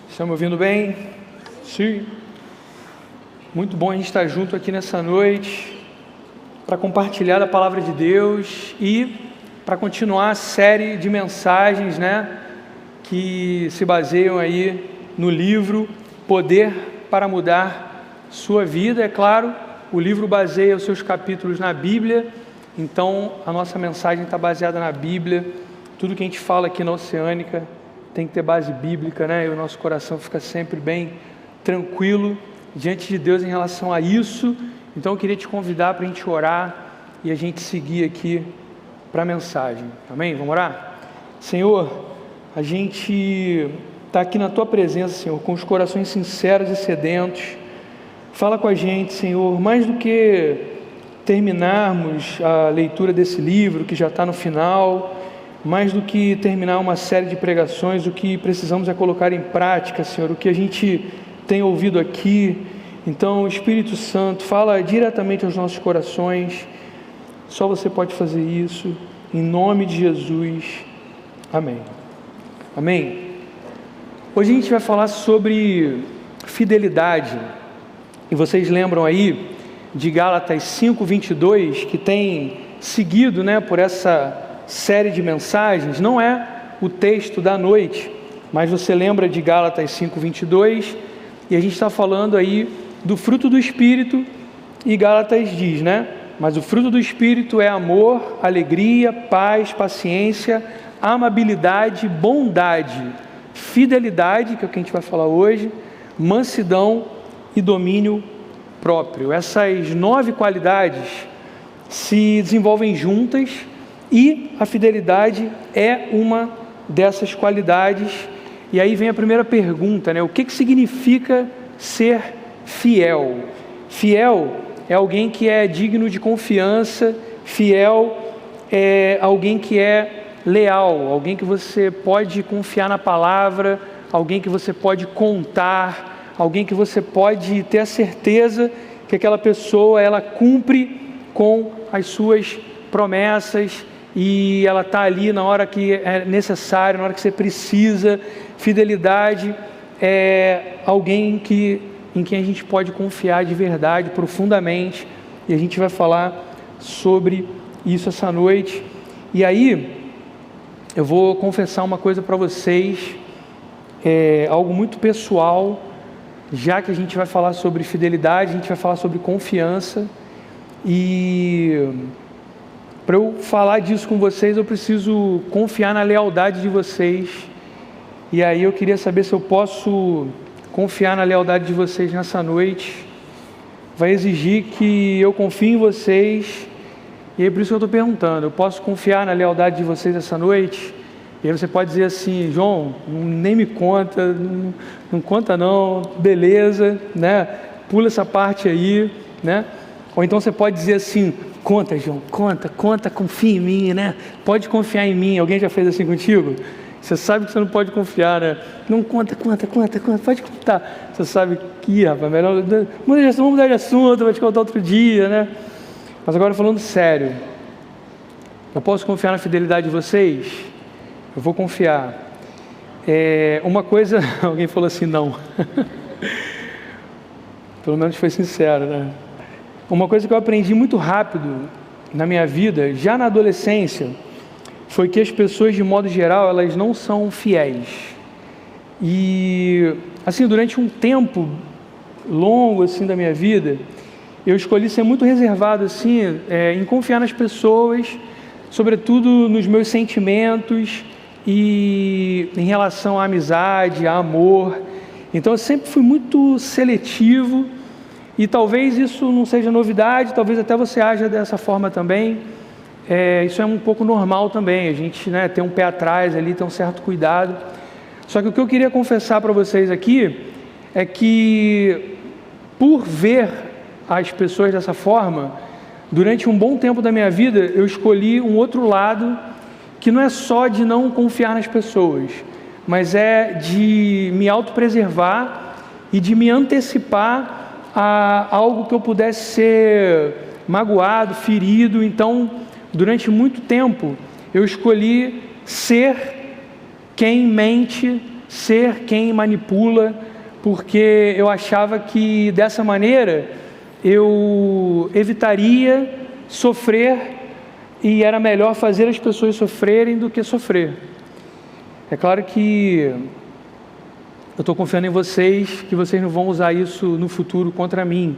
Estão me ouvindo bem? Sim. Muito bom a gente estar junto aqui nessa noite para compartilhar a palavra de Deus e para continuar a série de mensagens, que se baseiam aí no livro Poder para Mudar Sua Vida. É claro, o livro baseia os seus capítulos na Bíblia, então a nossa mensagem está baseada na Bíblia. Tudo que a gente fala aqui na Oceânica tem que ter base bíblica, e o nosso coração fica sempre bem tranquilo diante de Deus em relação a isso. Então eu queria te convidar para a gente orar e a gente seguir aqui para a mensagem, amém? Vamos orar? Senhor, a gente está aqui na Tua presença, Senhor, com os corações sinceros e sedentos. Fala com a gente, Senhor, mais do que terminarmos a leitura desse livro que já está no final, mais do que terminar uma série de pregações, o que precisamos é colocar em prática, Senhor, o que a gente tem ouvido aqui. Então, Espírito Santo, fala diretamente aos nossos corações. Só Você pode fazer isso, em nome de Jesus. Amém. Amém. Hoje a gente vai falar sobre fidelidade. E vocês lembram aí de Gálatas 5:22, que tem seguido, por essa série de mensagens. Não é o texto da noite, mas você lembra de Gálatas 5:22, e a gente está falando aí do fruto do Espírito, e Gálatas diz, mas o fruto do Espírito é amor, alegria, paz, paciência, amabilidade, bondade, fidelidade, que é o que a gente vai falar hoje, mansidão e domínio próprio. Essas 9 qualidades se desenvolvem juntas, e a fidelidade é uma dessas qualidades. E aí vem a primeira pergunta, o que significa ser fiel? Fiel é alguém que é digno de confiança, fiel é alguém que é leal, alguém que você pode confiar na palavra, alguém que você pode contar, alguém que você pode ter a certeza que aquela pessoa, ela cumpre com as suas promessas, e ela está ali na hora que é necessário, na hora que você precisa. Fidelidade é alguém em quem a gente pode confiar de verdade, profundamente, e a gente vai falar sobre isso essa noite. E aí, eu vou confessar uma coisa para vocês, algo muito pessoal, já que a gente vai falar sobre fidelidade, a gente vai falar sobre confiança, e para eu falar disso com vocês, eu preciso confiar na lealdade de vocês. E aí eu queria saber se eu posso confiar na lealdade de vocês nessa noite. Vai exigir que eu confie em vocês. E aí por isso que eu estou perguntando, eu posso confiar na lealdade de vocês essa noite? E aí você pode dizer assim: João, nem me conta, não conta não, beleza, pula essa parte aí, Ou então você pode dizer assim: conta, João, conta, confia em mim, pode confiar em mim. Alguém já fez assim contigo? Você sabe que você não pode confiar, Não, conta, pode contar. Você sabe que, rapaz, melhor, vamos mudar de assunto, vai te contar outro dia, Mas agora falando sério, eu posso confiar na fidelidade de vocês? Eu vou confiar. Uma coisa, alguém falou assim, não. Pelo menos foi sincero, Uma coisa que eu aprendi muito rápido na minha vida, já na adolescência, foi que as pessoas, de modo geral, elas não são fiéis. E, assim, durante um tempo longo, assim, da minha vida, eu escolhi ser muito reservado, assim, em confiar nas pessoas, sobretudo nos meus sentimentos e em relação à amizade, a amor. Então, eu sempre fui muito seletivo. E talvez isso não seja novidade, talvez até você haja dessa forma também. Isso é um pouco normal também, a gente tem um pé atrás ali, tem um certo cuidado. Só que o que eu queria confessar para vocês aqui é que, por ver as pessoas dessa forma, durante um bom tempo da minha vida, eu escolhi um outro lado, que não é só de não confiar nas pessoas, mas é de me autopreservar e de me antecipar a algo que eu pudesse ser magoado, ferido. Então, durante muito tempo, eu escolhi ser quem mente ser quem manipula, porque eu achava que dessa maneira eu evitaria sofrer e era melhor fazer as pessoas sofrerem do que sofrer. É claro que eu estou confiando em vocês, que vocês não vão usar isso no futuro contra mim.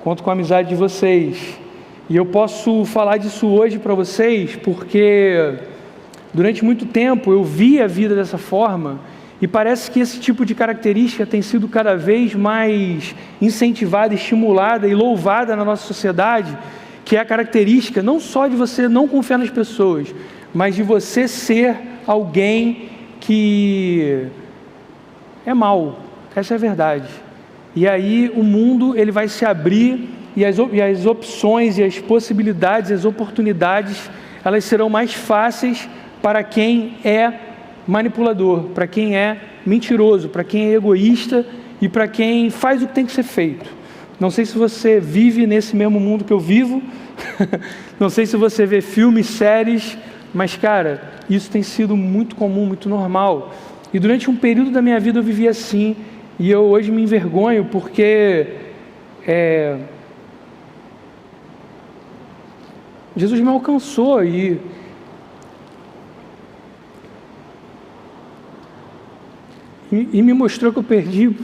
Conto com a amizade de vocês. E eu posso falar disso hoje para vocês, porque durante muito tempo eu vi a vida dessa forma e parece que esse tipo de característica tem sido cada vez mais incentivada, estimulada e louvada na nossa sociedade, que é a característica não só de você não confiar nas pessoas, mas de você ser alguém que é mau. Essa é a verdade. E aí o mundo ele vai se abrir e as opções e as possibilidades, as oportunidades, elas serão mais fáceis para quem é manipulador, para quem é mentiroso, para quem é egoísta e para quem faz o que tem que ser feito. Não sei se você vive nesse mesmo mundo que eu vivo, não sei se você vê filmes, séries, mas cara, isso tem sido muito comum, muito normal. E durante um período da minha vida eu vivi assim, e eu hoje me envergonho porque Jesus me alcançou e me mostrou que eu perdi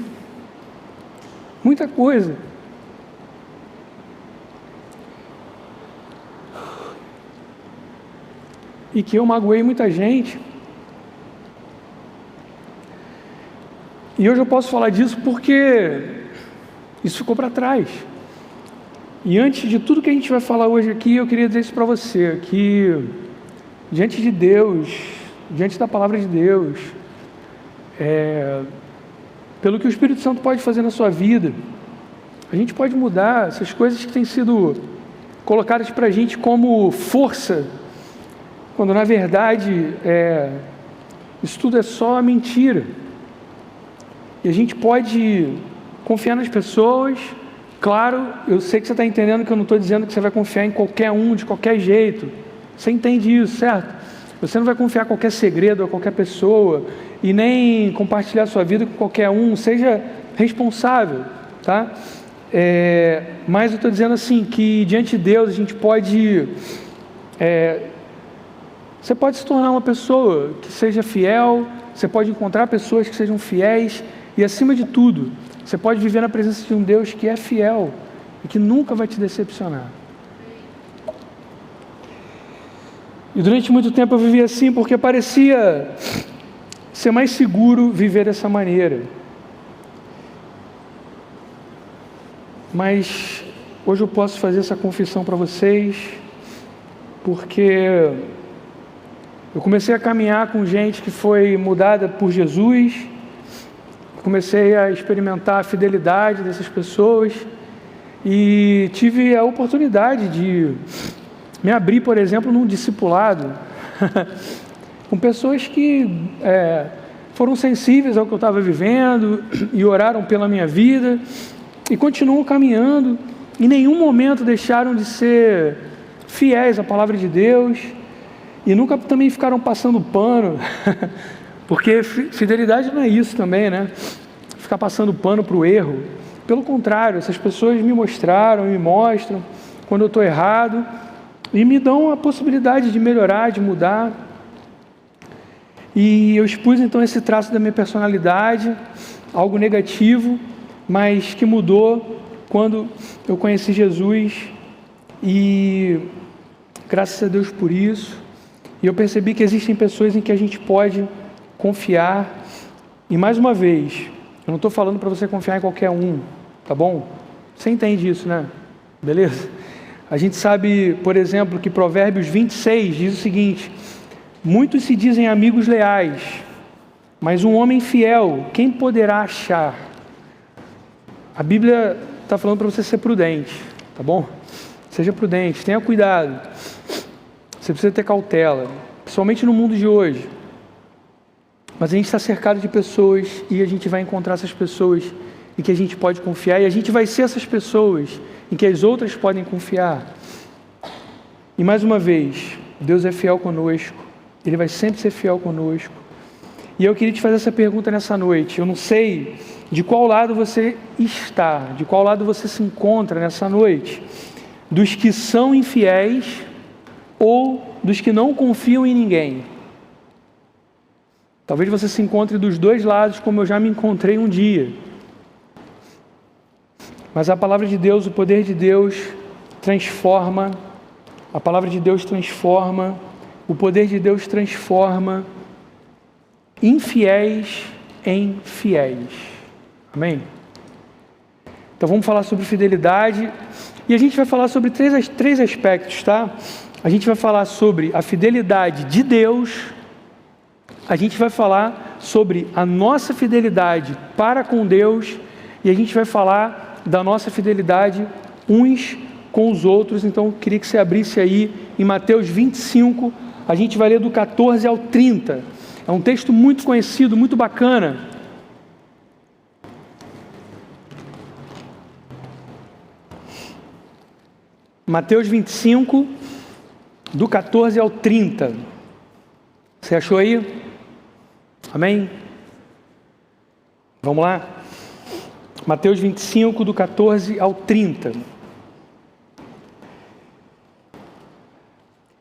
muita coisa. E que eu magoei muita gente. E hoje eu posso falar disso porque isso ficou para trás. E antes de tudo que a gente vai falar hoje aqui, eu queria dizer isso para você, que diante de Deus, diante da palavra de Deus, pelo que o Espírito Santo pode fazer na sua vida, a gente pode mudar essas coisas que têm sido colocadas para a gente como força, quando na verdade isso tudo é só mentira. E a gente pode confiar nas pessoas. Claro, eu sei que você está entendendo que eu não estou dizendo que você vai confiar em qualquer um, de qualquer jeito. Você entende isso, certo? Você não vai confiar em qualquer segredo a qualquer pessoa e nem compartilhar sua vida com qualquer um. Seja responsável, tá? Mas eu estou dizendo assim, que diante de Deus a gente pode... você pode se tornar uma pessoa que seja fiel, você pode encontrar pessoas que sejam fiéis e, acima de tudo, você pode viver na presença de um Deus que é fiel e que nunca vai te decepcionar. E durante muito tempo eu vivi assim porque parecia ser mais seguro viver dessa maneira. Mas hoje eu posso fazer essa confissão para vocês, porque eu comecei a caminhar com gente que foi mudada por Jesus, comecei a experimentar a fidelidade dessas pessoas e tive a oportunidade de me abrir, por exemplo, num discipulado com pessoas que foram sensíveis ao que eu estava vivendo e oraram pela minha vida e continuam caminhando. Em nenhum momento deixaram de ser fiéis à palavra de Deus e nunca também ficaram passando pano, porque fidelidade não é isso também, né? Ficar passando pano para o erro. Pelo contrário, essas pessoas me mostraram, me mostram quando eu estou errado e me dão a possibilidade de melhorar, de mudar. E eu expus então esse traço da minha personalidade, algo negativo, mas que mudou quando eu conheci Jesus e graças a Deus por isso. E eu percebi que existem pessoas em que a gente pode confiar. E mais uma vez, eu não estou falando para você confiar em qualquer um, tá bom? Você entende isso, né? Beleza? A gente sabe, por exemplo, que Provérbios 26 diz o seguinte: muitos se dizem amigos leais, mas um homem fiel, quem poderá achar? A Bíblia está falando para você ser prudente, tá bom? Seja prudente, tenha cuidado. Você precisa ter cautela, principalmente no mundo de hoje. Mas a gente está cercado de pessoas e a gente vai encontrar essas pessoas em que a gente pode confiar e a gente vai ser essas pessoas em que as outras podem confiar. E mais uma vez, Deus é fiel conosco, Ele vai sempre ser fiel conosco. E eu queria te fazer essa pergunta nessa noite. Eu não sei de qual lado você está, de qual lado você se encontra nessa noite. Dos que são infiéis ou dos que não confiam em ninguém. Talvez você se encontre dos dois lados, como eu já me encontrei um dia. Mas a palavra de Deus, o poder de Deus transforma. A palavra de Deus transforma. O poder de Deus transforma infiéis em fiéis. Amém? Então vamos falar sobre fidelidade. E a gente vai falar sobre três aspectos, tá? A gente vai falar sobre a fidelidade de Deus. A gente vai falar sobre a nossa fidelidade para com Deus. E a gente vai falar da nossa fidelidade uns com os outros. Então eu queria que você abrisse aí em Mateus 25. A gente vai ler do 14 ao 30. É um texto muito conhecido, muito bacana. Mateus 25, do 14 ao 30. Você achou aí? Amém? Vamos lá? Mateus 25, do 14 ao 30.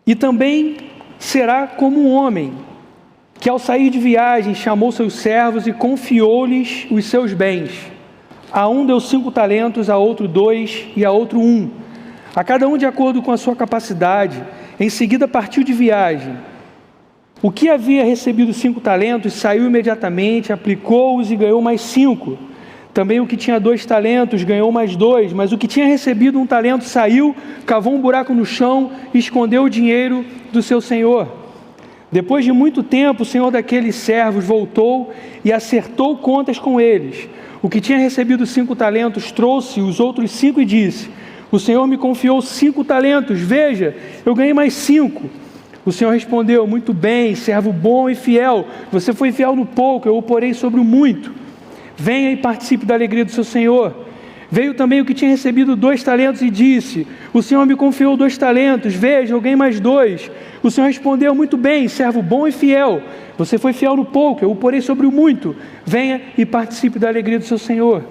E também será como um homem que ao sair de viagem chamou seus servos e confiou-lhes os seus bens. A um deu 5 talentos, a outro 2 e a outro 1. A cada um de acordo com a sua capacidade. Em seguida partiu de viagem. O que havia recebido 5 talentos saiu imediatamente, aplicou-os e ganhou mais 5. Também o que tinha 2 talentos ganhou mais 2, mas o que tinha recebido 1 talento saiu, cavou um buraco no chão e escondeu o dinheiro do seu senhor. Depois de muito tempo, o senhor daqueles servos voltou e acertou contas com eles. O que tinha recebido 5 talentos trouxe os outros 5 e disse: o senhor me confiou 5 talentos, veja, eu ganhei mais 5. O senhor respondeu: muito bem, servo bom e fiel, você foi fiel no pouco, eu o porei sobre o muito. Venha e participe da alegria do seu senhor. Veio também o que tinha recebido 2 talentos e disse: o senhor me confiou 2 talentos, veja, eu ganhei mais 2. O senhor respondeu: muito bem, servo bom e fiel, você foi fiel no pouco, eu o porei sobre o muito. Venha e participe da alegria do seu senhor.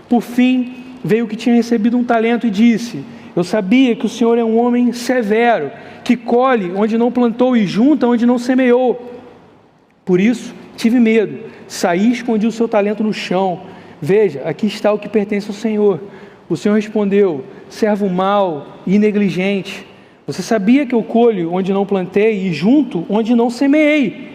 Por fim, veio o que tinha recebido 1 talento e disse: eu sabia que o senhor é um homem severo, que colhe onde não plantou e junta onde não semeou. Por isso, tive medo, saí e escondi o seu talento no chão. Veja, aqui está o que pertence ao Senhor. O Senhor respondeu: servo mau e negligente, você sabia que eu colho onde não plantei e junto onde não semeei.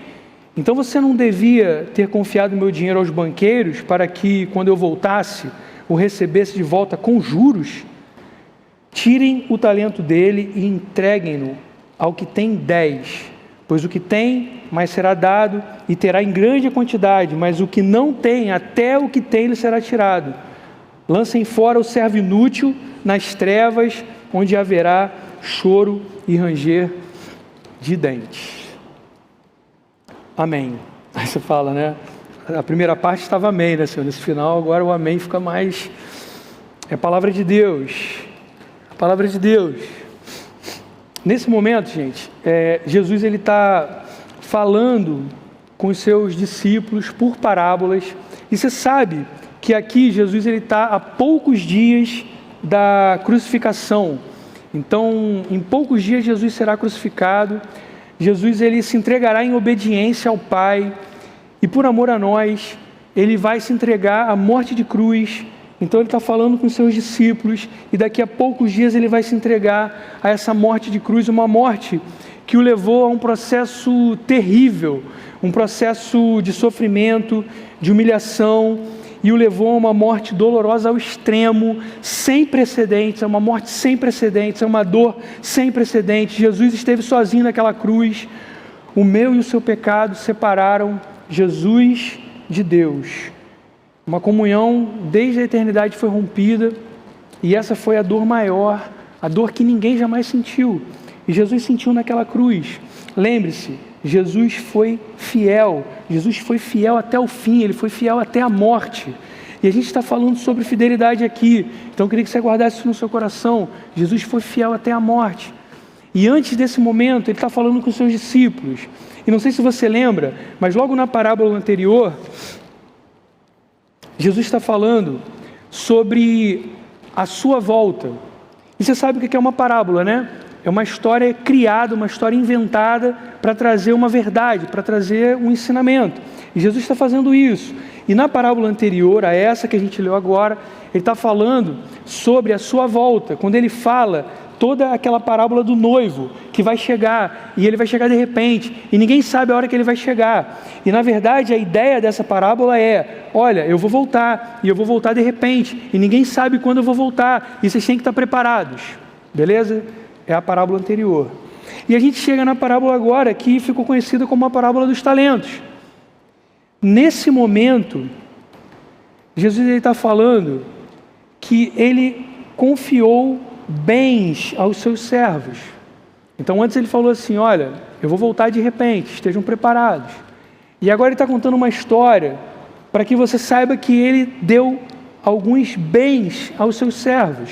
Então você não devia ter confiado meu dinheiro aos banqueiros para que, quando eu voltasse, o recebesse de volta com juros? Tirem o talento dele e entreguem-no ao que tem 10. Pois o que tem, mais será dado, e terá em grande quantidade, mas o que não tem, até o que tem lhe será tirado. Lancem fora o servo inútil nas trevas, onde haverá choro e ranger de dentes. Amém. Aí você fala, né? A primeira parte estava amém, né, Senhor? Nesse final, agora o amém fica mais... É a palavra de Deus. A palavra de Deus. Nesse momento, gente, Jesus ele está falando com os seus discípulos por parábolas. E você sabe que aqui Jesus ele está a poucos dias da crucificação. Então, em poucos dias Jesus será crucificado. Jesus ele se entregará em obediência ao Pai. E por amor a nós, ele vai se entregar à morte de cruz. Então ele está falando com os seus discípulos e daqui a poucos dias ele vai se entregar a essa morte de cruz, uma morte que o levou a um processo terrível, um processo de sofrimento, de humilhação, e o levou a uma morte dolorosa ao extremo, sem precedentes, é uma morte sem precedentes, é uma dor sem precedentes. Jesus esteve sozinho naquela cruz, o meu e o seu pecado separaram Jesus de Deus. Uma comunhão desde a eternidade foi rompida, e essa foi a dor maior, a dor que ninguém jamais sentiu, e Jesus sentiu naquela cruz. Lembre-se, Jesus foi fiel até o fim, ele foi fiel até a morte, e a gente está falando sobre fidelidade aqui, então eu queria que você guardasse isso no seu coração. Jesus foi fiel até a morte, E antes desse momento, ele está falando com os seus discípulos. E não sei se você lembra, mas logo na parábola anterior, Jesus está falando sobre a sua volta. E você sabe o que é uma parábola, né? É uma história criada, uma história inventada para trazer uma verdade, para trazer um ensinamento. E Jesus está fazendo isso. E na parábola anterior a essa que a gente leu agora, ele está falando sobre a sua volta. Quando ele fala toda aquela parábola do noivo que vai chegar, e ele vai chegar de repente, e ninguém sabe a hora que ele vai chegar. E na verdade a ideia dessa parábola é: olha, eu vou voltar, e eu vou voltar de repente, e ninguém sabe quando eu vou voltar, e vocês têm que estar preparados. Beleza? É a parábola anterior. E a gente chega na parábola agora, que ficou conhecida como a parábola dos talentos. Nesse momento, Jesus está falando que ele confiou bens aos seus servos. Então antes ele falou assim: olha, eu vou voltar de repente, estejam preparados. E agora ele está contando uma história para que você saiba que ele deu alguns bens aos seus servos.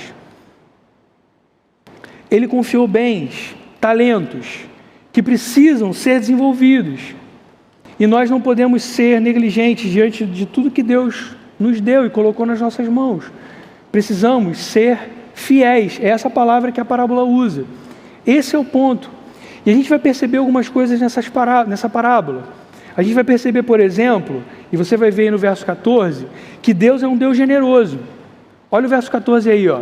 Ele confiou bens, talentos, que precisam ser desenvolvidos. E nós não podemos ser negligentes diante de tudo que Deus nos deu e colocou nas nossas mãos. Precisamos ser fiéis. É essa palavra que a parábola usa. Esse é o ponto. E a gente vai perceber algumas coisas nessa parábola. A gente vai perceber, por exemplo, e você vai ver aí no verso 14, que Deus é um Deus generoso. Olha o verso 14 aí, ó.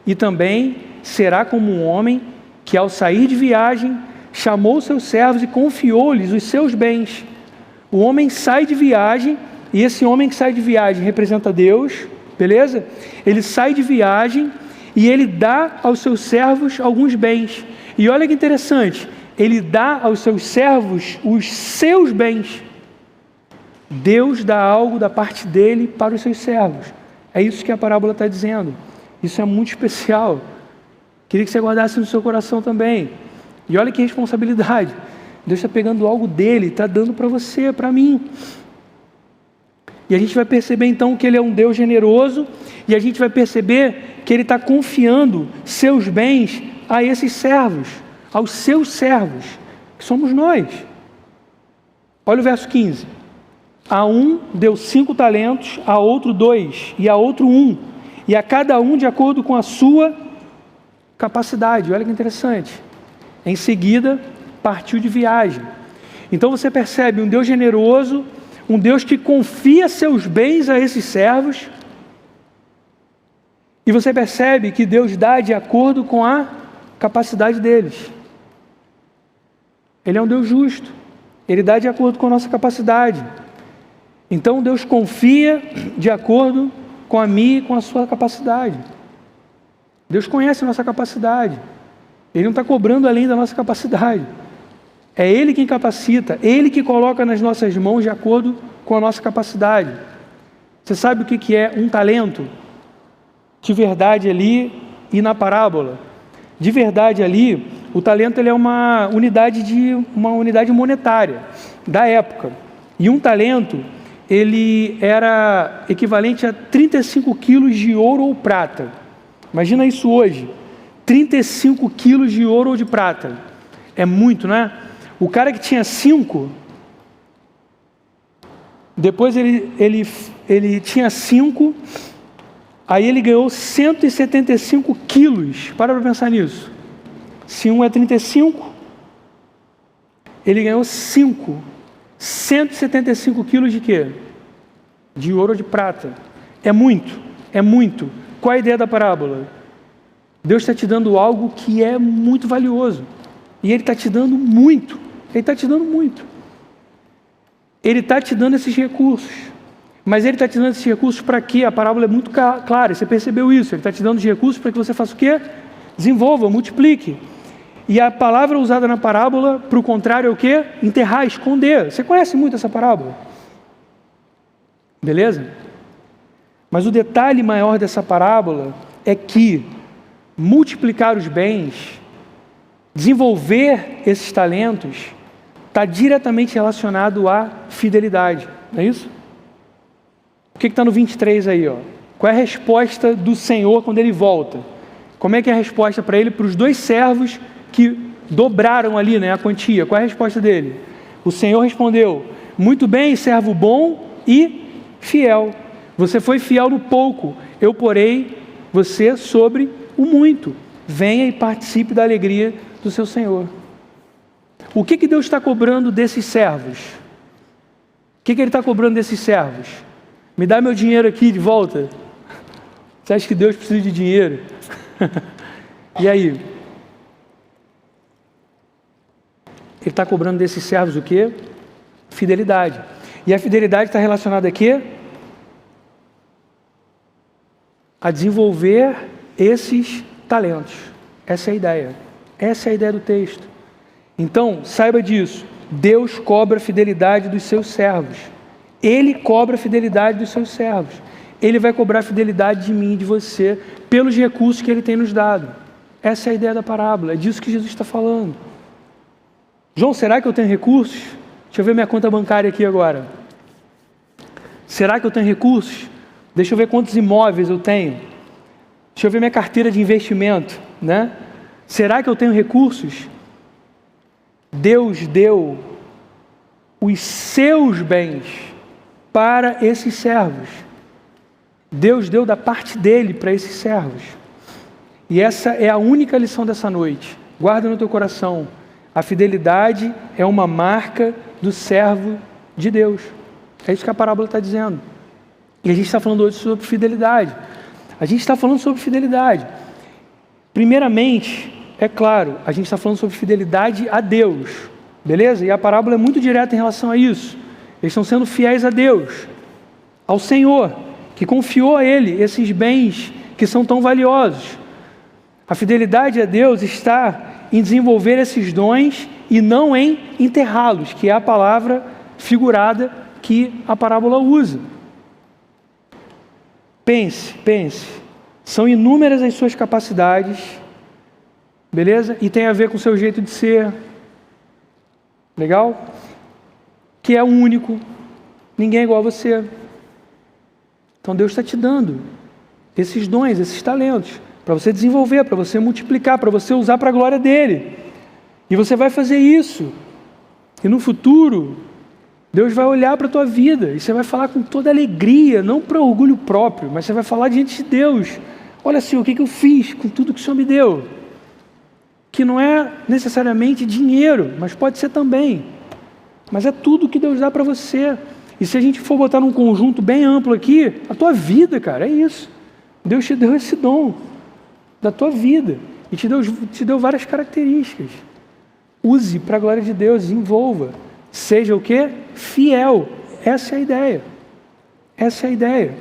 E também será como um homem que, ao sair de viagem, chamou seus servos e confiou-lhes os seus bens. O homem sai de viagem, e esse homem que sai de viagem representa Deus, beleza? Ele sai de viagem e ele dá aos seus servos alguns bens. E olha que interessante, ele dá aos seus servos os seus bens. Deus dá algo da parte dele para os seus servos. É isso que a parábola está dizendo. Isso é muito especial. Queria que você guardasse no seu coração também. E olha que responsabilidade. Deus está pegando algo dele, está dando para você, para mim. E a gente vai perceber então que ele é um Deus generoso, e a gente vai perceber que ele está confiando seus bens a esses servos, aos seus servos, que somos nós. Olha o verso 15. A um deu 5 talentos, a outro 2, e a outro 1, e a cada um de acordo com a sua capacidade. Olha que interessante. Em seguida, partiu de viagem. Então você percebe um Deus generoso, um Deus que confia seus bens a esses servos, e você percebe que Deus dá de acordo com a capacidade deles. Ele é um Deus justo, ele dá de acordo com a nossa capacidade. Então Deus confia de acordo com a minha e com a sua capacidade. Deus conhece a nossa capacidade, ele não está cobrando além da nossa capacidade. É Ele quem capacita, Ele que coloca nas nossas mãos de acordo com a nossa capacidade. Você sabe o que é um talento? De verdade ali e na parábola. De verdade ali, o talento ele é uma unidade monetária da época. E um talento, ele era equivalente a 35 quilos de ouro ou prata. Imagina isso hoje, 35 quilos de ouro ou de prata. É muito, não é? O cara que tinha 5, depois ele tinha 5, aí ele ganhou 175 quilos. Para pensar nisso. Se 1 é 35, ele ganhou 5. 175 quilos de quê? De ouro ou de prata. É muito, é muito. Qual é a ideia da parábola? Deus está te dando algo que é muito valioso. E Ele está te dando muito. Ele está te dando muito. Ele está te dando esses recursos. Mas Ele está te dando esses recursos para quê? A parábola é muito clara. Você percebeu isso? Ele está te dando os recursos para que você faça o quê? Desenvolva, multiplique. E a palavra usada na parábola, para o contrário, é o quê? Enterrar, esconder. Você conhece muito essa parábola? Beleza? Mas o detalhe maior dessa parábola é que multiplicar os bens, desenvolver esses talentos, está diretamente relacionado à fidelidade. Não é isso? O que está no 23 aí? Ó? Qual é a resposta do Senhor quando Ele volta? Como é que é a resposta para Ele, para os 2 servos que dobraram ali, né, a quantia. Qual é a resposta dele? O Senhor respondeu: muito bem, servo bom e fiel. Você foi fiel no pouco, eu porei você sobre o muito. Venha e participe da alegria do seu Senhor. O que Deus está cobrando desses servos? O que Ele está cobrando desses servos? Me dá meu dinheiro aqui de volta. Você acha que Deus precisa de dinheiro? E aí? Ele está cobrando desses servos o quê? Fidelidade. E a fidelidade está relacionada a quê? A desenvolver esses talentos. Essa é a ideia. Essa é a ideia do texto. Então, saiba disso. Deus cobra a fidelidade dos seus servos. Ele cobra a fidelidade dos seus servos. Ele vai cobrar a fidelidade de mim e de você pelos recursos que Ele tem nos dado. Essa é a ideia da parábola. É disso que Jesus está falando. João, será que eu tenho recursos? Deixa eu ver minha conta bancária aqui agora. Será que eu tenho recursos? Deixa eu ver quantos imóveis eu tenho. Deixa eu ver minha carteira de investimento, né? Será que eu tenho recursos? Deus deu os seus bens para esses servos. Deus deu da parte dele para esses servos. E essa é a única lição dessa noite. Guarda no teu coração. A fidelidade é uma marca do servo de Deus. É isso que a parábola está dizendo. E a gente está falando hoje sobre fidelidade. A gente está falando sobre fidelidade. Primeiramente, é claro, a gente está falando sobre fidelidade a Deus. Beleza? E a parábola é muito direta em relação a isso. Eles estão sendo fiéis a Deus, ao Senhor, que confiou a Ele esses bens que são tão valiosos. A fidelidade a Deus está em desenvolver esses dons e não em enterrá-los, que é a palavra figurada que a parábola usa. Pense. São inúmeras as suas capacidades, beleza? E tem a ver com o seu jeito de ser. Legal? Que é único. Ninguém é igual a você. Então Deus está te dando esses dons, esses talentos, para você desenvolver, para você multiplicar, para você usar para a glória dele. E você vai fazer isso. E no futuro, Deus vai olhar para a tua vida e você vai falar com toda alegria, não para orgulho próprio, mas você vai falar diante de Deus: olha, Senhor, o que eu fiz com tudo que o Senhor me deu? Que não é necessariamente dinheiro, mas pode ser também. Mas é tudo que Deus dá para você. E se a gente for botar num conjunto bem amplo aqui, a tua vida, cara, é isso. Deus te deu esse dom da tua vida e te deu várias características. Use para a glória de Deus, desenvolva. Seja o quê? Fiel. Essa é a ideia. Essa é a ideia.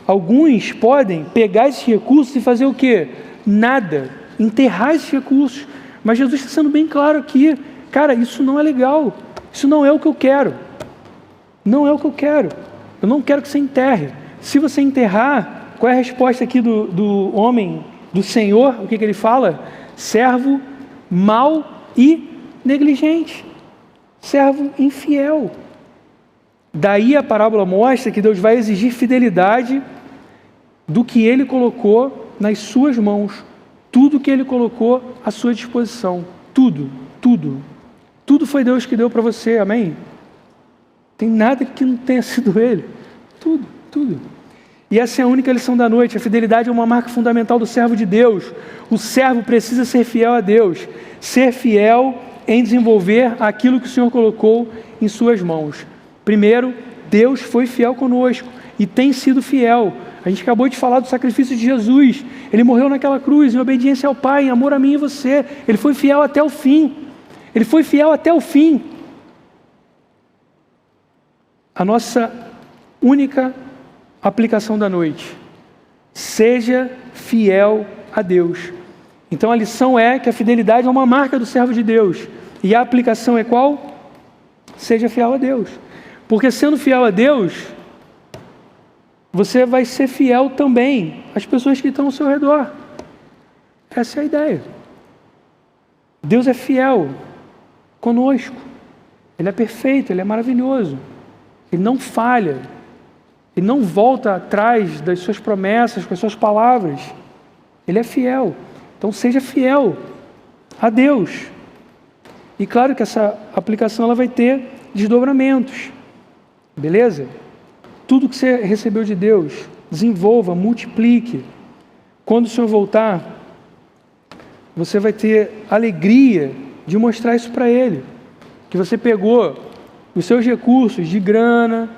Alguns podem pegar esses recursos e fazer o quê? Nada. Enterrar esses recursos. Mas Jesus está sendo bem claro aqui. Cara, isso não é legal. Isso não é o que eu quero. Não é o que eu quero. Eu não quero que você enterre. Se você enterrar, qual é a resposta aqui do homem, do Senhor? O que ele fala? Servo mau e negligente. Servo infiel. Daí a parábola mostra que Deus vai exigir fidelidade do que Ele colocou nas suas mãos. Tudo que Ele colocou à sua disposição. Tudo. Tudo foi Deus que deu para você, amém? Tem nada que não tenha sido Ele. Tudo. E essa é a única lição da noite. A fidelidade é uma marca fundamental do servo de Deus. O servo precisa ser fiel a Deus. Ser fiel em desenvolver aquilo que o Senhor colocou em suas mãos. Primeiro, Deus foi fiel conosco e tem sido fiel. A gente acabou de falar do sacrifício de Jesus. Ele morreu naquela cruz em obediência ao Pai, em amor a mim e você. Ele foi fiel até o fim. Ele foi fiel até o fim. A nossa única aplicação da noite: seja fiel a Deus. Então a lição é que a fidelidade é uma marca do servo de Deus. E a aplicação é qual? Seja fiel a Deus. Porque sendo fiel a Deus, você vai ser fiel também às pessoas que estão ao seu redor. Essa é a ideia. Deus é fiel conosco. Ele é perfeito, Ele é maravilhoso. Ele não falha. Ele não volta atrás das suas promessas, com as suas palavras. Ele é fiel. Então seja fiel a Deus. E claro que essa aplicação ela vai ter desdobramentos, beleza? Tudo que você recebeu de Deus, desenvolva, multiplique. Quando o Senhor voltar, você vai ter alegria de mostrar isso para Ele, que você pegou os seus recursos de grana,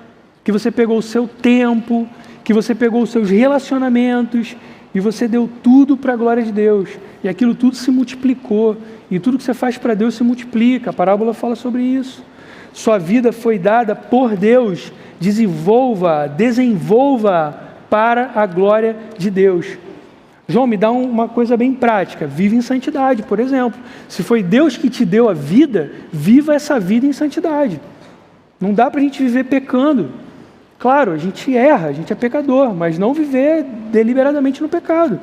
que você pegou o seu tempo, que você pegou os seus relacionamentos e você deu tudo para a glória de Deus. E aquilo tudo se multiplicou. E tudo que você faz para Deus se multiplica. A parábola fala sobre isso. Sua vida foi dada por Deus. Desenvolva para a glória de Deus. João, me dá uma coisa bem prática. Vive em santidade, por exemplo. Se foi Deus que te deu a vida, viva essa vida em santidade. Não dá para a gente viver pecando. Claro, a gente erra, a gente é pecador, mas não viver deliberadamente no pecado.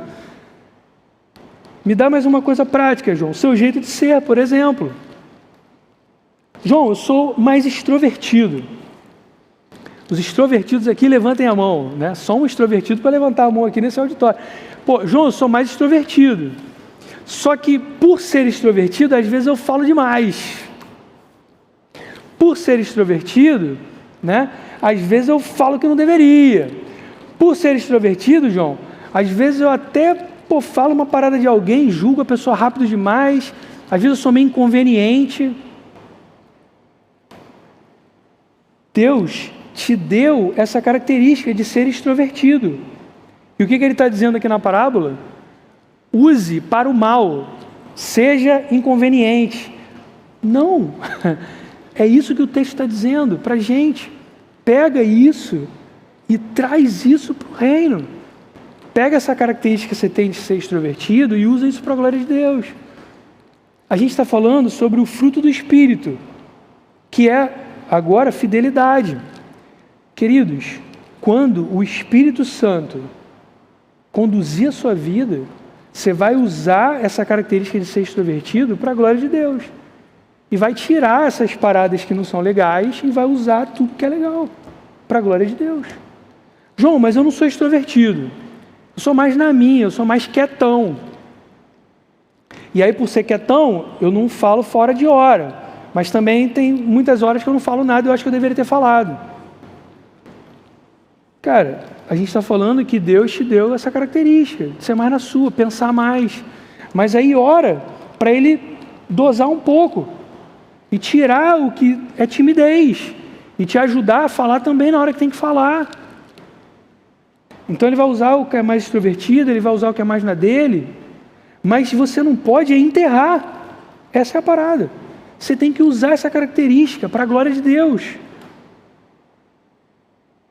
Me dá mais uma coisa prática, João. Seu jeito de ser, por exemplo. João, eu sou mais extrovertido. Os extrovertidos aqui, levantem a mão, né? Só um extrovertido para levantar a mão aqui nesse auditório. Pô, João, eu sou mais extrovertido. Só que por ser extrovertido, às vezes eu falo demais. Por ser extrovertido, né? Às vezes eu falo que não deveria. Por ser extrovertido, João, às vezes eu até falo uma parada de alguém, julgo a pessoa rápido demais, às vezes eu sou meio inconveniente. Deus te deu essa característica de ser extrovertido. E o que ele está dizendo aqui na parábola? Use para o mal, seja inconveniente. Não, é isso que o texto está dizendo para a gente. Pega isso e traz isso para o reino. Pega essa característica que você tem de ser extrovertido e usa isso para a glória de Deus. A gente está falando sobre o fruto do Espírito, que é agora fidelidade. Queridos, quando o Espírito Santo conduzir a sua vida, você vai usar essa característica de ser extrovertido para a glória de Deus. E vai tirar essas paradas que não são legais e vai usar tudo que é legal para a glória de Deus. João, mas eu não sou extrovertido. Eu sou mais na minha, eu sou mais quietão. E aí, por ser quietão, eu não falo fora de hora. Mas também tem muitas horas que eu não falo nada e eu acho que eu deveria ter falado. Cara, a gente está falando que Deus te deu essa característica, de ser mais na sua, pensar mais. Mas aí ora para Ele dosar um pouco e tirar o que é timidez e te ajudar a falar também na hora que tem que falar. Então Ele vai usar o que é mais extrovertido, Ele vai usar o que é mais na dele, mas você não pode enterrar. Essa é a parada. Você tem que usar essa característica para a glória de Deus.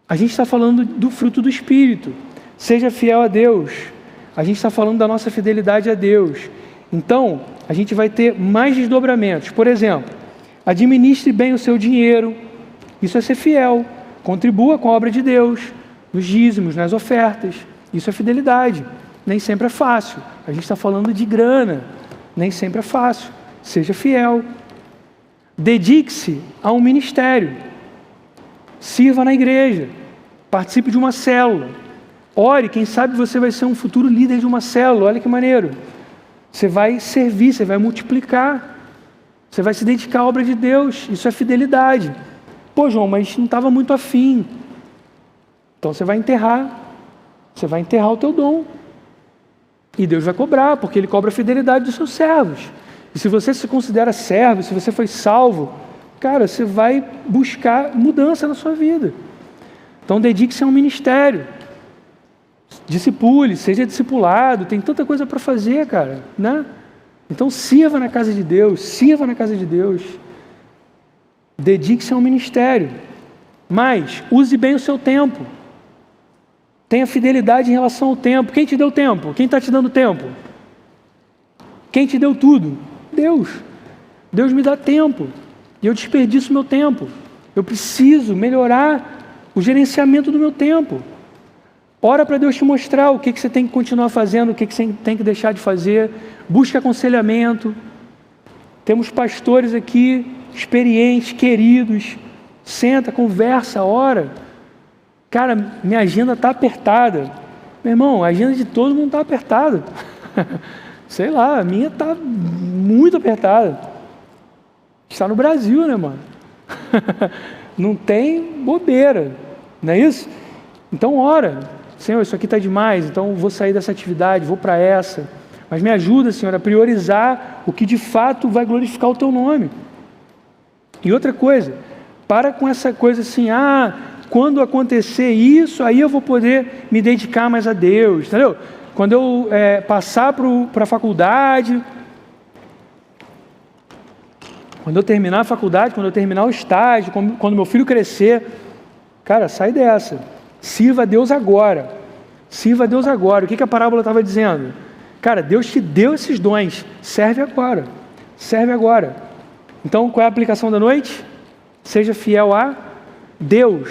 A gente está falando do fruto do Espírito. Seja fiel a Deus. A gente está falando da nossa fidelidade a Deus. Então, a gente vai ter mais desdobramentos. Por exemplo, administre bem o seu dinheiro. Isso é ser fiel. Contribua com a obra de Deus, nos dízimos, nas ofertas. Isso é fidelidade. Nem sempre é fácil. A gente está falando de grana. Nem sempre é fácil. Seja fiel. Dedique-se a um ministério. Sirva na igreja. Participe de uma célula. Ore, quem sabe você vai ser um futuro líder de uma célula. Olha que maneiro. Você vai servir, você vai multiplicar. Você vai se dedicar à obra de Deus. Isso é fidelidade. Pô, João, mas não estava muito afim. Então você vai enterrar. Você vai enterrar o teu dom. E Deus vai cobrar, porque Ele cobra a fidelidade dos seus servos. E se você se considera servo, se você foi salvo, cara, você vai buscar mudança na sua vida. Então dedique-se a um ministério. Discipule, seja discipulado, tem tanta coisa para fazer, cara, né? Então sirva na casa de Deus, sirva na casa de Deus. Dedique-se a um ministério. Mas use bem o seu tempo. Tenha fidelidade em relação ao tempo. Quem te deu tempo? Quem está te dando tempo? Quem te deu tudo? Deus. Deus me dá tempo. E eu desperdiço meu tempo. Eu preciso melhorar o gerenciamento do meu tempo. Ora para Deus te mostrar o que você tem que continuar fazendo, o que você tem que deixar de fazer. Busque aconselhamento. Temos pastores aqui, experientes, queridos. Senta, conversa, ora. Cara, minha agenda está apertada. Meu irmão, a agenda de todo mundo está apertada. Sei lá, a minha está muito apertada. está no Brasil, né, mano? Não tem bobeira, não é isso? Então ora, Senhor, isso aqui está demais, então vou sair dessa atividade, vou para essa. Mas me ajuda, Senhor, a priorizar o que de fato vai glorificar o Teu nome. E outra coisa, para com essa coisa assim, quando acontecer isso, aí eu vou poder me dedicar mais a Deus, entendeu? Quando eu passar para a faculdade, quando eu terminar a faculdade, quando eu terminar o estágio, quando meu filho crescer, cara, sai dessa. Sirva a Deus agora. Sirva a Deus agora. O que a parábola estava dizendo? Cara, Deus te deu esses dons. Serve agora. Serve agora. Então, qual é a aplicação da noite? Seja fiel a Deus.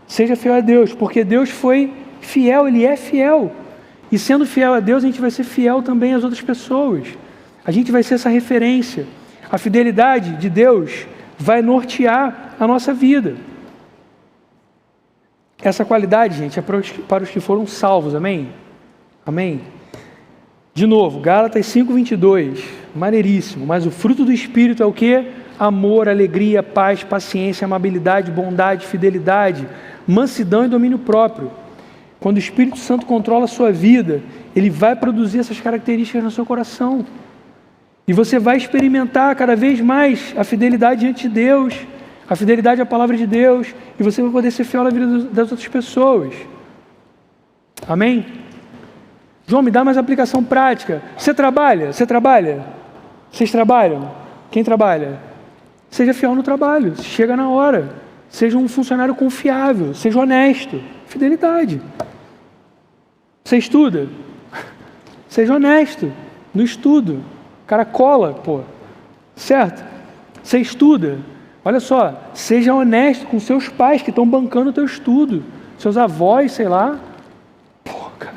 Seja fiel a Deus, porque Deus foi fiel, Ele é fiel. E sendo fiel a Deus, a gente vai ser fiel também às outras pessoas. A gente vai ser essa referência. A fidelidade de Deus vai nortear a nossa vida. Essa qualidade, gente, é para os que foram salvos, amém? Amém? De novo, Gálatas 5:22, maneiríssimo, mas o fruto do Espírito é o quê? Amor, alegria, paz, paciência, amabilidade, bondade, fidelidade, mansidão e domínio próprio. Quando o Espírito Santo controla a sua vida, ele vai produzir essas características no seu coração. E você vai experimentar cada vez mais a fidelidade diante de Deus, a fidelidade à palavra de Deus, e você vai poder ser fiel na vida das outras pessoas. Amém? João, me dá mais aplicação prática. Você trabalha? Você trabalha? Vocês trabalham? Quem trabalha? Seja fiel no trabalho, chega na hora. Seja um funcionário confiável, seja honesto. Fidelidade. Você estuda? Seja honesto no estudo. O cara cola, pô. Certo? Você estuda? Olha só, seja honesto com seus pais que estão bancando o teu estudo. Seus avós, sei lá. Pô, cara.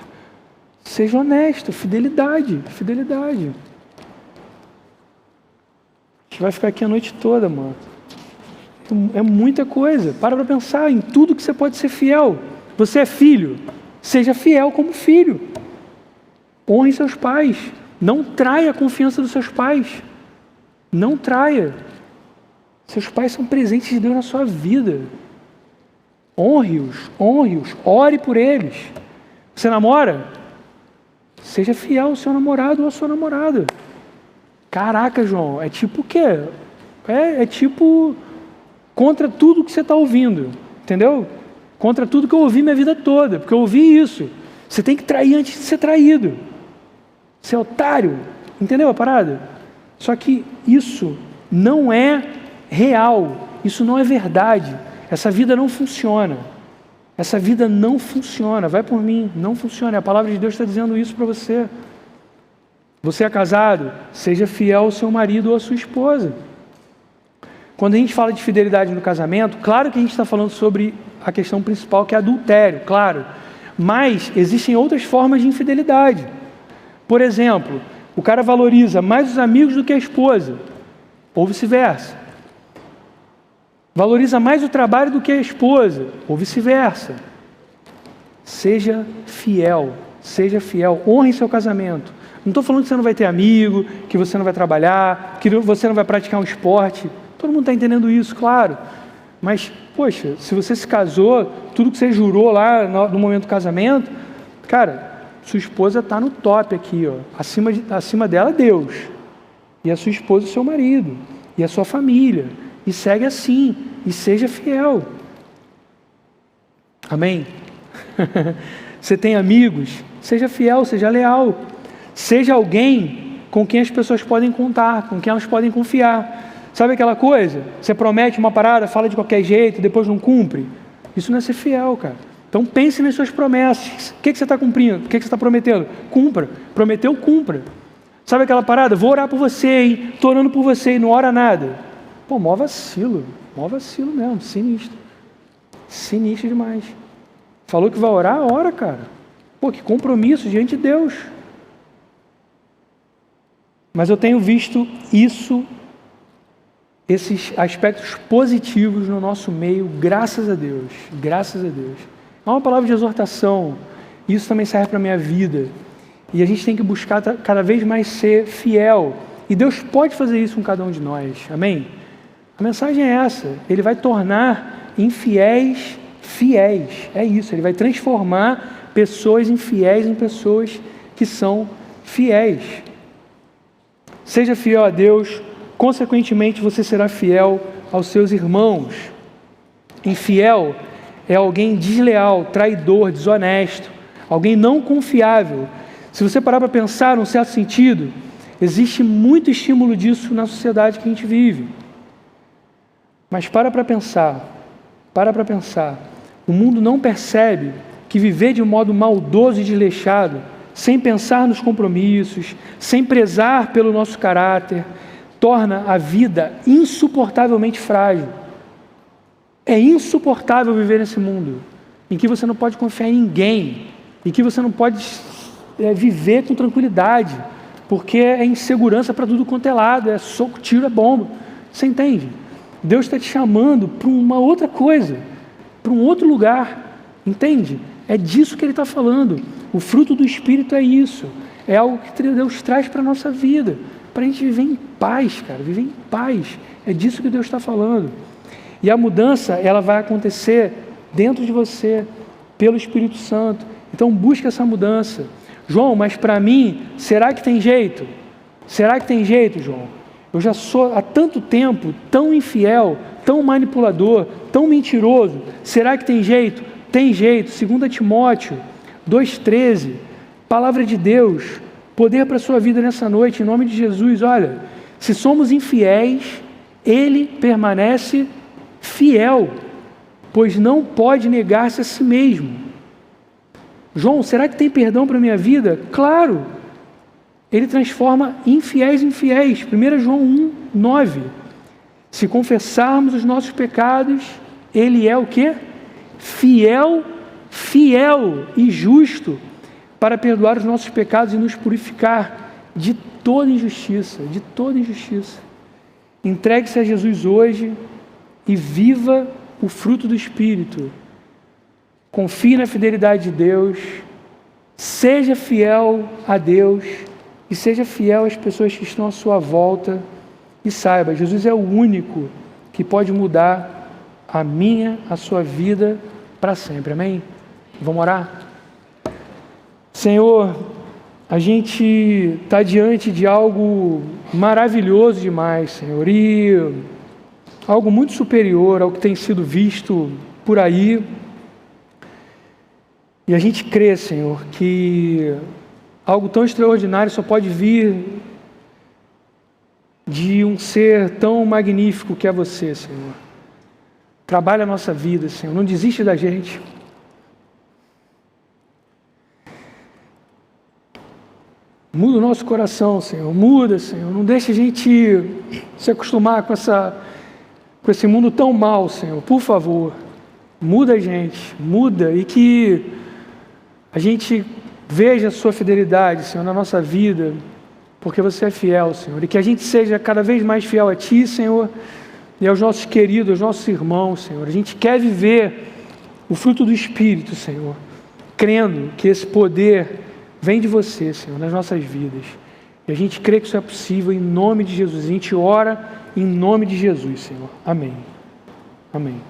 Seja honesto, fidelidade, fidelidade. A gente vai ficar aqui a noite toda, mano. É muita coisa. Para pensar em tudo que você pode ser fiel. Você é filho, seja fiel como filho. Honre seus pais. Não traia a confiança dos seus pais. Não traia. Seus pais são presentes de Deus na sua vida. Honre-os, ore por eles. Você namora? Seja fiel ao seu namorado ou à sua namorada. Caraca, João, é tipo o quê? É tipo contra tudo que você está ouvindo, entendeu? Contra tudo que eu ouvi minha vida toda, porque eu ouvi isso. Você tem que trair antes de ser traído. Você é otário, entendeu a parada? Só que isso não é real, isso não é verdade. Essa vida não funciona. Essa vida não funciona, vai por mim, não funciona. A palavra de Deus está dizendo isso para você. Você é casado? Seja fiel ao seu marido ou à sua esposa. Quando a gente fala de fidelidade no casamento, claro que a gente está falando sobre a questão principal, que é adultério, claro. Mas existem outras formas de infidelidade. Por exemplo, o cara valoriza mais os amigos do que a esposa, ou vice-versa. Valoriza mais o trabalho do que a esposa, ou vice-versa. Seja fiel, honre seu casamento. Não estou falando que você não vai ter amigo, que você não vai trabalhar, que você não vai praticar um esporte. Todo mundo está entendendo isso, claro. Mas, poxa, se você se casou, tudo que você jurou lá no momento do casamento, cara, sua esposa está no top aqui, ó. Acima dela, Deus. E a sua esposa, o seu marido. E a sua família. E segue assim. E seja fiel. Amém? Você tem amigos? Seja fiel, seja leal. Seja alguém com quem as pessoas podem contar, com quem elas podem confiar. Sabe aquela coisa? Você promete uma parada, fala de qualquer jeito, depois não cumpre? Isso não é ser fiel, cara. Então pense nas suas promessas. O que você está cumprindo? O que você está prometendo? Cumpra. Prometeu, cumpra. Sabe aquela parada? Vou orar por você, hein? Estou orando por você e não ora nada. Pô, mó vacilo mesmo, sinistro. Sinistro demais. Falou que vai orar, ora, cara. Pô, que compromisso diante de Deus. Mas eu tenho visto esses aspectos positivos no nosso meio, graças a Deus. Graças a Deus. É uma palavra de exortação. Isso também serve para a minha vida. E a gente tem que buscar cada vez mais ser fiel. E Deus pode fazer isso com cada um de nós. Amém? A mensagem é essa: Ele vai tornar infiéis fiéis. É isso, Ele vai transformar pessoas infiéis em pessoas que são fiéis. Seja fiel a Deus, consequentemente você será fiel aos seus irmãos. Infiel é alguém desleal, traidor, desonesto, alguém não confiável. Se você parar para pensar num certo sentido, existe muito estímulo disso na sociedade que a gente vive. Mas para para pensar. O mundo não percebe que viver de um modo maldoso e desleixado, sem pensar nos compromissos, sem prezar pelo nosso caráter, torna a vida insuportavelmente frágil. É insuportável viver nesse mundo em que você não pode confiar em ninguém, em que você não pode viver com tranquilidade, porque é insegurança para tudo quanto é lado, é soco, tiro, é bomba. Você entende? Deus está te chamando para uma outra coisa, para um outro lugar, entende? É disso que Ele está falando. O fruto do Espírito é isso, é algo que Deus traz para a nossa vida, para a gente viver em paz, cara, viver em paz. É disso que Deus está falando. E a mudança, ela vai acontecer dentro de você, pelo Espírito Santo. Então busca essa mudança. João, mas para mim, será que tem jeito? Será que tem jeito, João? Eu já sou há tanto tempo tão infiel, tão manipulador, tão mentiroso. Será que tem jeito? Tem jeito. 2 Timóteo 2,13, palavra de Deus, poder para a sua vida nessa noite, em nome de Jesus. Olha, se somos infiéis, Ele permanece fiel, pois não pode negar-se a si mesmo. João, será que tem perdão para a minha vida? Claro! Ele transforma infiéis em fiéis. 1 João 1,9. Se confessarmos os nossos pecados, Ele é o quê? Fiel e justo para perdoar os nossos pecados e nos purificar de toda injustiça, Entregue-se a Jesus hoje e viva o fruto do Espírito. Confie na fidelidade de Deus, seja fiel a Deus e seja fiel às pessoas que estão à sua volta e saiba, Jesus é o único que pode mudar a sua vida para sempre, amém? Vamos orar? Senhor, a gente está diante de algo maravilhoso demais, Senhor, e algo muito superior ao que tem sido visto por aí. E a gente crê, Senhor, que algo tão extraordinário só pode vir de um ser tão magnífico que é você, Senhor. Trabalha a nossa vida, Senhor, não desiste da gente. Muda o nosso coração, Senhor, muda, Senhor, não deixe a gente se acostumar com esse mundo tão mal, Senhor, por favor, muda a gente, muda, e que a gente veja a sua fidelidade, Senhor, na nossa vida, porque você é fiel, Senhor, e que a gente seja cada vez mais fiel a Ti, Senhor, e aos nossos queridos, aos nossos irmãos, Senhor. A gente quer viver o fruto do Espírito, Senhor, crendo que esse poder vem de você, Senhor, nas nossas vidas. E a gente crê que isso é possível em nome de Jesus. A gente ora em nome de Jesus, Senhor. Amém. Amém.